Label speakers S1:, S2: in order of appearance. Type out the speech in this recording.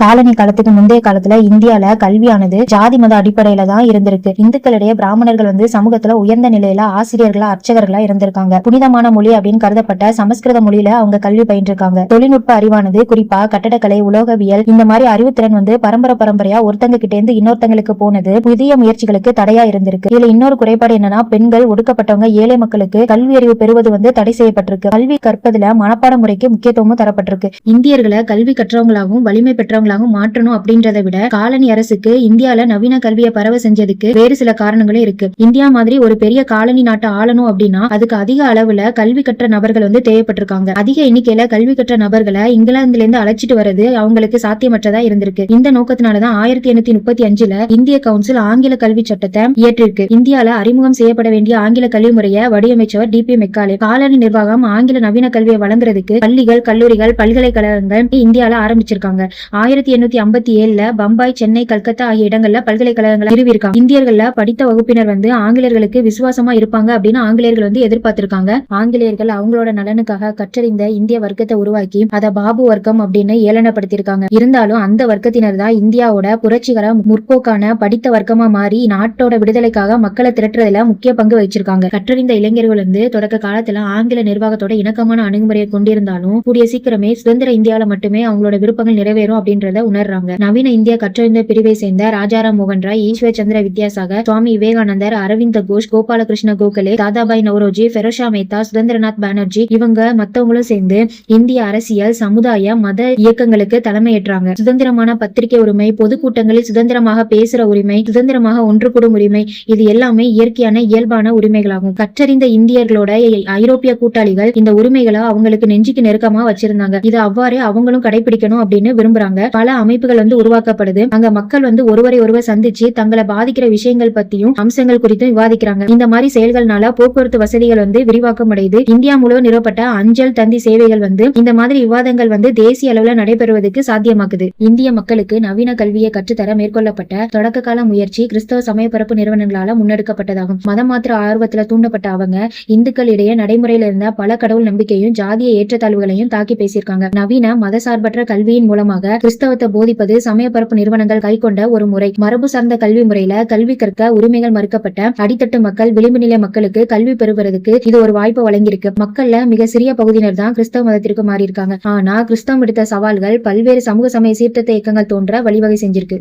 S1: Colony காலத்துக்கு முந்தைய காலத்துல இந்தியால கல்வியானது ஜாதி மத அடிப்படையில தான் இருந்திருக்கு. இந்துக்களிடையே பிராமணர்கள் சமூகத்துல உயர்ந்த நிலையில ஆசிரியர்களா அர்ச்சகர்களா இருந்திருக்காங்க. புனிதமான மொழி அப்படின்னு கருதப்பட்ட சமஸ்கிருத மொழியில அவங்க கல்வி பயின்றிருக்காங்க. தொழில்நுட்ப அறிவானது குறிப்பா கட்டடக்கலை, உலோகவியல் இந்த மாதிரி அறிவுத்திறன் பரம்பரையா ஒருத்தங்க கிட்ட இருந்து இன்னொருத்தங்களுக்கு போனது புதிய முயற்சிகளுக்கு தடையா இருந்திருக்கு. இதுல இன்னொரு குறைபாடு என்னன்னா, பெண்கள், ஒடுக்கப்பட்டவங்க, ஏழை மக்களுக்கு கல்வி அறிவு பெறுவது தடை செய்யப்பட்டிருக்கு. கல்வி கற்பதுல மனப்பாட முறைக்கு முக்கியத்துவமும் தரப்பட்டிருக்கு. இந்தியர்களை கல்வி கற்றவங்களாகவும் வலிமை பெற்றவங்களாகவும் மாற்றணும் அப்படின்றத விட காலனி அரசுக்கு இந்தியால நவீன கல்வியை பரவ செஞ்சதுக்கு வேறு சில காரணங்களும் இருக்கு. இந்தியா மாதிரி ஒரு பெரிய காலனி நாட்டை ஆளணும் அப்படின்னா அதுக்கு அதிக அளவுல கல்வி கற்ற நபர்கள் தேவைப்பட்டிருக்காங்க. அதிக எண்ணிக்கையில கல்வி கற்ற நபர்களை இங்கிலாந்துல இருந்து அழைச்சிட்டு வர்றது அவங்களுக்கு சாத்தியமற்றதா இருந்திருக்கு. இந்த நோக்கத்தினாலதான் 1835 இந்திய கவுன்சில் ஆங்கில கல்வி சட்டத்தை இயற்றிருக்கு. இந்தியால அறிமுகம் செய்யப்பட வேண்டிய ஆங்கில கல்வி முறையை வடிவமைச்சவர் D.P. மெக்காலே. காலனி நிர்வாகம் ஆங்கில நவீன கல்வியை வழங்குறதுக்கு பள்ளிகள், கல்லூரிகள், பல்கலைக்கழகங்கள் இந்தியால ஆரம்பிச்சிருக்காங்க. 1857 பம்பாய், சென்னை, கல்கத்தா ஆகிய இடங்கள்ல பல்கலைக்கழகங்கள் நிறுவியிருக்காங்க. இந்தியர்கள்ல படித்த வகுப்பினர் ஆங்கிலேயர்களுக்கு விசுவாசமா இருப்பாங்க அப்படின்னு ஆங்கிலேயர்கள் எதிர்பார்த்திருக்காங்க. ஆங்கிலேயர்கள் அவங்களோட நலனுக்காக கற்றறிந்த இந்திய வர்க்கத்தை உருவாக்கி அதை பாபு வர்க்கம் அப்படின்னு ஏளனப்படுத்தியிருக்காங்க. இருந்தாலும் அந்த வர்க்கத்தினர் தான் இந்தியாவோட புரட்சிகர முற்போக்கான படித்த வர்க்கமா மாறி நாட்டோட விடுதலைக்காக மக்களை திரட்டுறதுல முக்கிய பங்கு வச்சிருக்காங்க. கற்றறிந்த இளைஞர்கள் தொடக்க காலத்துல ஆங்கில நிர்வாகத்தோட இணக்கமான அணுகுமுறையை கொண்டிருந்தாலும் கூடிய சீக்கிரமே சுதந்திர இந்தியாவில மட்டுமே அவங்களோட விருப்பங்கள் நிறைவேறும் அப்படின்றத உணர்றாங்க. நவீன இந்திய கற்றறிந்த பிரிவை சேர்ந்த ராஜாராம் மோகன் ராய், ஈஸ்வர் சந்திர வித்யாசாகர், சுவாமி விவேகானந்தர், அரவிந்த கோஷ், கோபாலகிருஷ்ண கோகலே, தாதாபாய் நவ்ரோஜி, ஃபெரோஷா மேத்தா, சுதந்திரநாத் பானர்ஜி இவங்க மத்தவங்களும் சேர்ந்து இந்திய அரசியல், சமுதாய, மத இயக்கங்களுக்கு தலைமையேற்றாங்க. சுதந்திரமான பத்திரிகை உரிமை, பொதுக்கூட்டங்களில் சுதந்திரமாக பேசுற உரிமை, சுதந்திரமாக ஒன்று கூடும் உரிமை, இது எல்லாமே இயற்கையான இயல்பான உரிமைகளாகும். கற்றறிந்த இந்தியர்களோட ஐரோப்பிய கூட்டாளிகள் இந்த உரிமைகளை அவங்களுக்கு நெஞ்சுக்கு நெருக்கமா வச்சிருந்தாங்க. இது அவ்வாறே அவங்களும் கடைபிடிக்கணும் அப்படின்னு விரும்புறாங்க. பல அமைப்புகள் உருவாக்கப்படுது. அங்க மக்கள் ஒருவரை ஒருவர் சந்திச்சு தங்களை பாதிக்கிற விஷயங்கள் பத்தியும் அம்சங்கள் குறித்தும் விவாதிக்கிறாங்க. இந்த மாதிரி செயல்கள்னால போக்குவரத்து வசதிகள் விரிவாக்கம் அடையுது. இந்தியா முழுவதும் நிறுவப்பட்ட அஞ்சல் தந்தி சேவைகள் இந்த மாதிரி விவாதங்கள் தேசிய அளவுல நடைபெறுவதற்கு சாத்தியமாக்குது. இந்திய மக்களுக்கு நவீன கல்வியை கற்றுத்தர மேற்கொள்ளப்பட்ட தொடக்க கால முயற்சி கிறிஸ்தவ சமய பரப்பு நிறுவனங்களால முன்னெடுக்கப்பட்டதாகும். மதமாற்ற ஆர்வத்துல தூண்டப்பட்ட அவங்க இந்துக்களிடையே நடைமுறையில இருந்த பல கடவுள் நம்பிக்கையும் ஜாதிய ஏற்றத்தாழ்வுகளையும் தாக்கி பேசியிருக்காங்க. நவீன மதசார்பற்ற கல்வியின் மூலமாக கிறிஸ்தவத்தை போதிப்பது சமய பரப்பு நிறுவனங்கள் கைக்கொண்ட ஒரு முறை. மரபு சார்ந்த கல்வி முறையில கல்வி கற்க உரிமைகள் மறுக்கப்பட்ட அடித்தட்டு மக்கள், விளிம்பு நிலை மக்களுக்கு கல்வி பெறுவதற்கு இது ஒரு வாய்ப்பு வழங்கியிருக்கு. மக்கள்ல மிக சிறிய பகுதியினர் தான் கிறிஸ்தவ மதத்திற்கு மாறி இருக்காங்க. ஆனா கிறிஸ்தவம் எடுத்த சவால்கள் பல்வேறு சமூக சமய சீர்திருத்த இயக்கங்கள் தோன்ற வழிவகை செஞ்சிருக்கு.